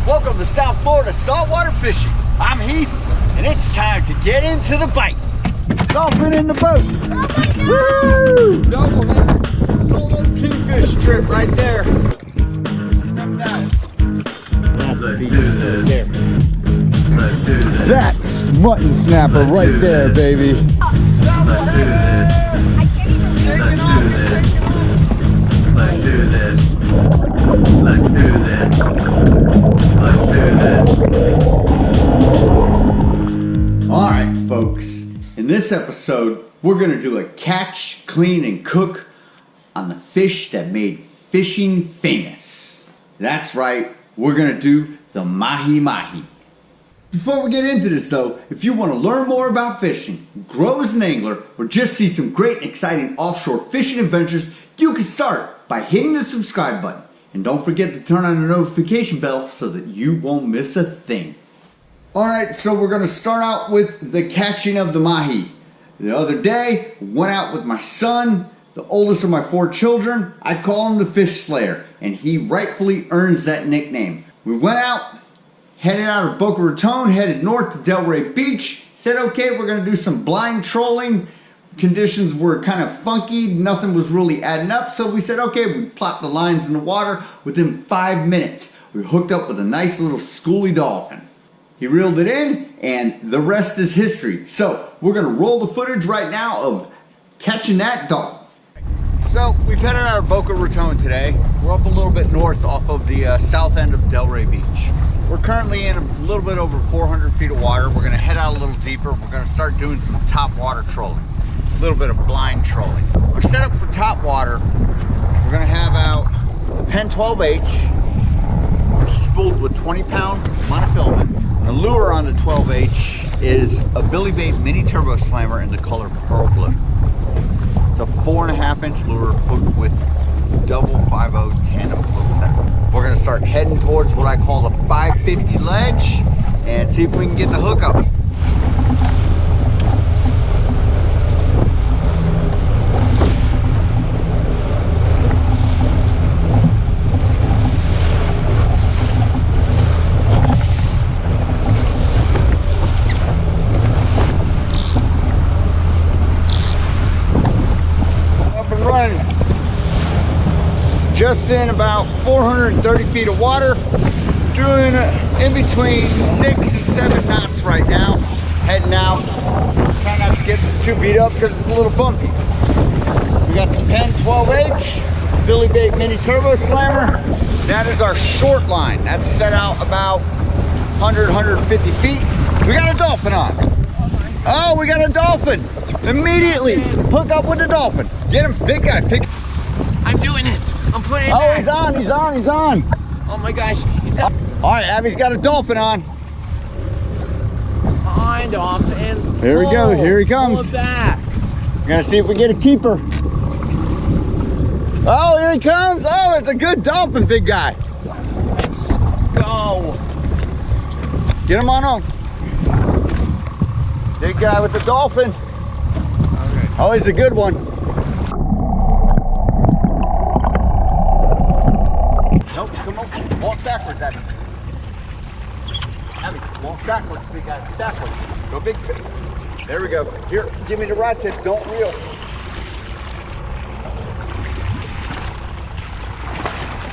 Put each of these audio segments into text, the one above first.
Welcome to South Florida saltwater fishing. I'm Heath, and it's time to get into the bite. Dolphin in the boat. Oh my God. Woo! Solo kingfish trip right there. Let's do this. Let's do this. That's mutton snapper right there, baby. Let's do this. Let's do this. Let's do this. Let's do this. Let's do this. All right, folks. In this episode, we're gonna do a catch, clean, and cook on the fish that made fishing famous. That's right, we're gonna do the Mahi Mahi. Before we get into this though, if you want to learn more about fishing, grow as an angler, or just see some great and exciting offshore fishing adventures, you can start by hitting the subscribe button. And don't forget to turn on the notification bell so that you won't miss a thing. Alright, so we're going to start out with the catching of the mahi. The other day, went out with my son, the oldest of my 4 children. I call him the fish slayer, and he rightfully earns that nickname. We went out, headed out of Boca Raton, headed north to Delray Beach. Said, okay, we're going to do some blind trolling. Conditions were kind of funky. Nothing was really adding up. So we said, okay, we plopped the lines in the water. Within 5 minutes, we hooked up with a nice little schoolie dolphin. He reeled it in, and the rest is history. So we're going to roll the footage right now of catching that dolphin. So we've headed out of Boca Raton today. We're up a little bit north off of the south end of Delray Beach. We're currently in a little bit over 400 feet of water. We're going to head out a little deeper. We're going to start doing some top water trolling. A little bit of blind trolling. We're set up for top water. We're going to have out the Penn 12H, which is spooled with 20-pound monofilament. The lure on the 12H is a Billy Bait mini turbo slammer in the color pearl blue. It's a 4.5-inch lure hooked with double 5/0 tandem hook center. We're going to start heading towards what I call the 550 ledge and see if we can get the hook up. Just in about 430 feet of water, doing in between 6 and 7 knots right now, heading out. Try not to get too beat up because it's a little bumpy. We got the Penn 12H, Billy Bait mini turbo slammer. That is our short line. That's set out about 150 feet. We got a dolphin on. Oh, we got a dolphin. Immediately hook up with the dolphin. Get him, big guy, pick. I'm doing it. I'm putting it Oh, back. he's on. Oh my gosh. He's up. All right, Abby's got a dolphin on. Behind off and Here we go. Here he comes. Pull it back. We're gonna see if we get a keeper. Oh, here he comes. Oh, it's a good dolphin, big guy. Let's go. Get him on home. Big guy with the dolphin. Okay. Oh, he's a good one. Nope, come on. Walk backwards, Abby. Abby, walk backwards, big guy. Backwards. Go big. There we go. Here, give me the rod tip. Don't reel.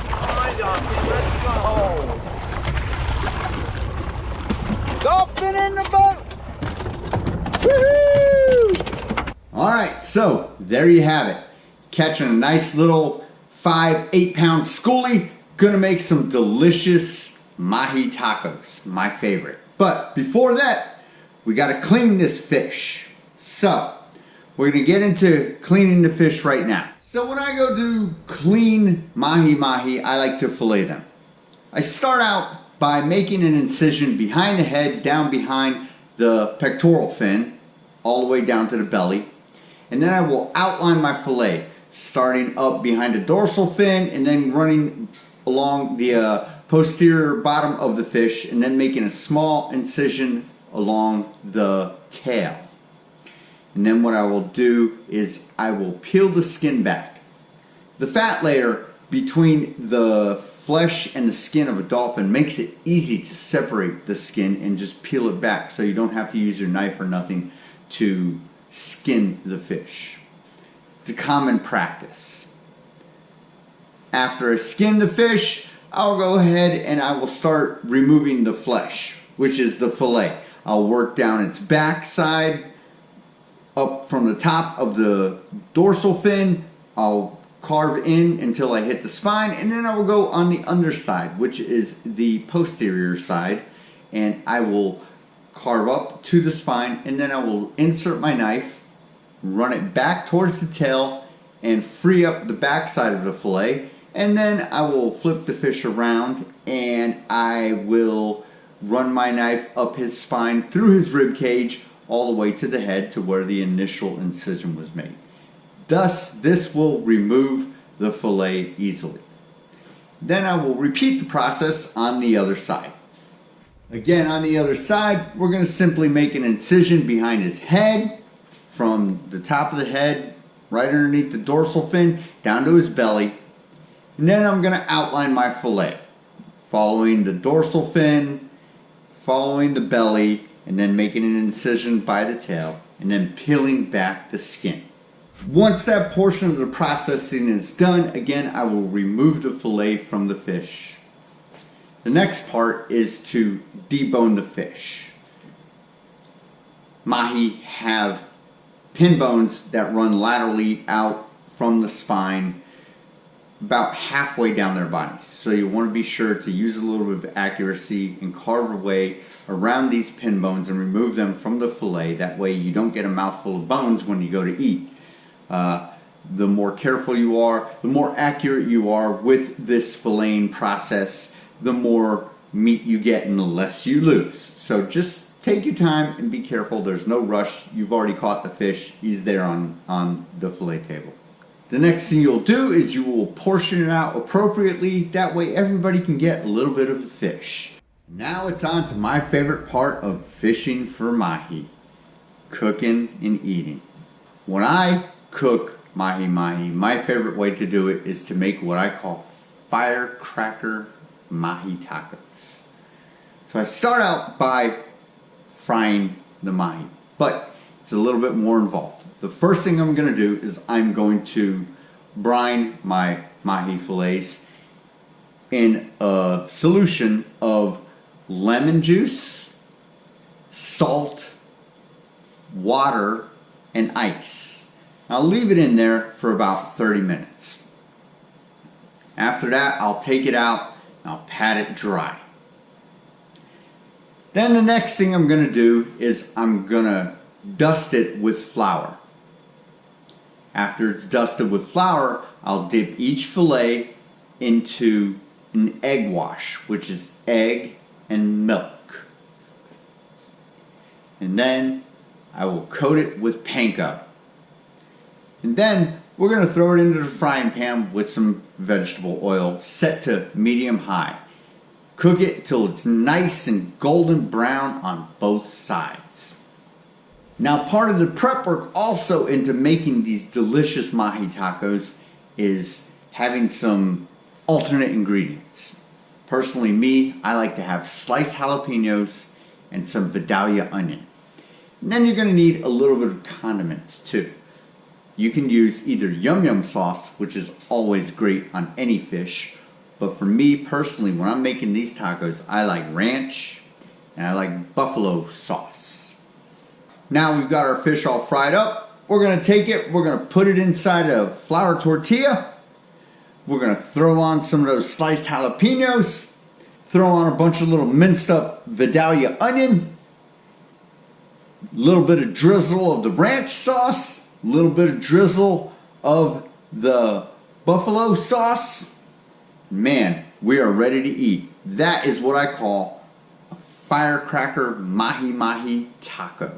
Behind off. Let's go. Dolphin in the boat! Woohoo! Alright, so there you have it. Catching a nice little 5-8 pound schoolie. Gonna make some delicious mahi tacos, my favorite. But before that, we gotta clean this fish. So, we're gonna get into cleaning the fish right now. So when I go to clean mahi mahi, I like to fillet them. I start out by making an incision behind the head, down behind the pectoral fin, all the way down to the belly. And then I will outline my fillet, starting up behind the dorsal fin and then running along the posterior bottom of the fish and then making a small incision along the tail. And then what I will do is I will peel the skin back. The fat layer between the flesh and the skin of a dolphin makes it easy to separate the skin and just peel it back so you don't have to use your knife or nothing to skin the fish. It's a common practice. After I skin the fish, I'll go ahead and I will start removing the flesh, which is the fillet. I'll work down its backside, up from the top of the dorsal fin. I'll carve in until I hit the spine, and then I will go on the underside, which is the posterior side, and I will carve up to the spine, and then I will insert my knife, run it back towards the tail, and free up the backside of the fillet, and then I will flip the fish around, and I will run my knife up his spine through his rib cage all the way to the head to where the initial incision was made. Thus, this will remove the fillet easily. Then I will repeat the process on the other side. Again, on the other side, we're going to simply make an incision behind his head, from the top of the head, right underneath the dorsal fin, down to his belly. And then I'm going to outline my fillet, following the dorsal fin, following the belly, and then making an incision by the tail, and then peeling back the skin. Once that portion of the processing is done, again, I will remove the fillet from the fish. The next part is to debone the fish. Mahi have pin bones that run laterally out from the spine about halfway down their bodies. So you want to be sure to use a little bit of accuracy and carve away around these pin bones and remove them from the fillet. That way you don't get a mouthful of bones when you go to eat. The more careful you are, the more accurate you are with this filleting process, the more meat you get and the less you lose. So just take your time and be careful. There's no rush. You've already caught the fish. He's there on the fillet table. The next thing you'll do is you will portion it out appropriately. That way everybody can get a little bit of the fish. Now it's on to my favorite part of fishing for mahi, cooking and eating. When I cook mahi mahi, my favorite way to do it is to make what I call firecracker mahi tacos. So I start out by frying the mahi, but it's a little bit more involved. The first thing I'm going to do is I'm going to brine my mahi fillets in a solution of lemon juice, salt, water, and ice. I'll leave it in there for about 30 minutes. After that, I'll take it out and I'll pat it dry. Then the next thing I'm going to do is I'm going to dust it with flour. After it's dusted with flour, I'll dip each fillet into an egg wash, which is egg and milk. And then I will coat it with panko. And then we're going to throw it into the frying pan with some vegetable oil set to medium high. Cook it till it's nice and golden brown on both sides. Now, part of the prep work also into making these delicious mahi tacos is having some alternate ingredients. Personally, I like to have sliced jalapenos and some Vidalia onion. And then you're going to need a little bit of condiments too. You can use either yum yum sauce, which is always great on any fish, but for me personally, when I'm making these tacos, I like ranch and I like buffalo sauce. Now we've got our fish all fried up. We're going to take it, we're going to put it inside a flour tortilla. We're going to throw on some of those sliced jalapenos, throw on a bunch of little minced up Vidalia onion, a little bit of drizzle of the ranch sauce, a little bit of drizzle of the buffalo sauce. Man, we are ready to eat. That is what I call a firecracker mahi mahi taco.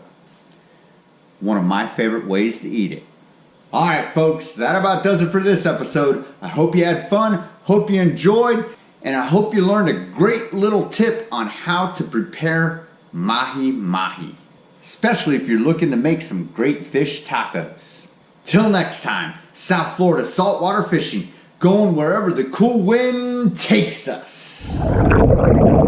One of my favorite ways to eat it. Alright folks, that about does it for this episode. I hope you had fun, hope you enjoyed, and I hope you learned a great little tip on how to prepare mahi mahi, especially if you're looking to make some great fish tacos. Till next time, South Florida saltwater fishing. going wherever the cool wind takes us.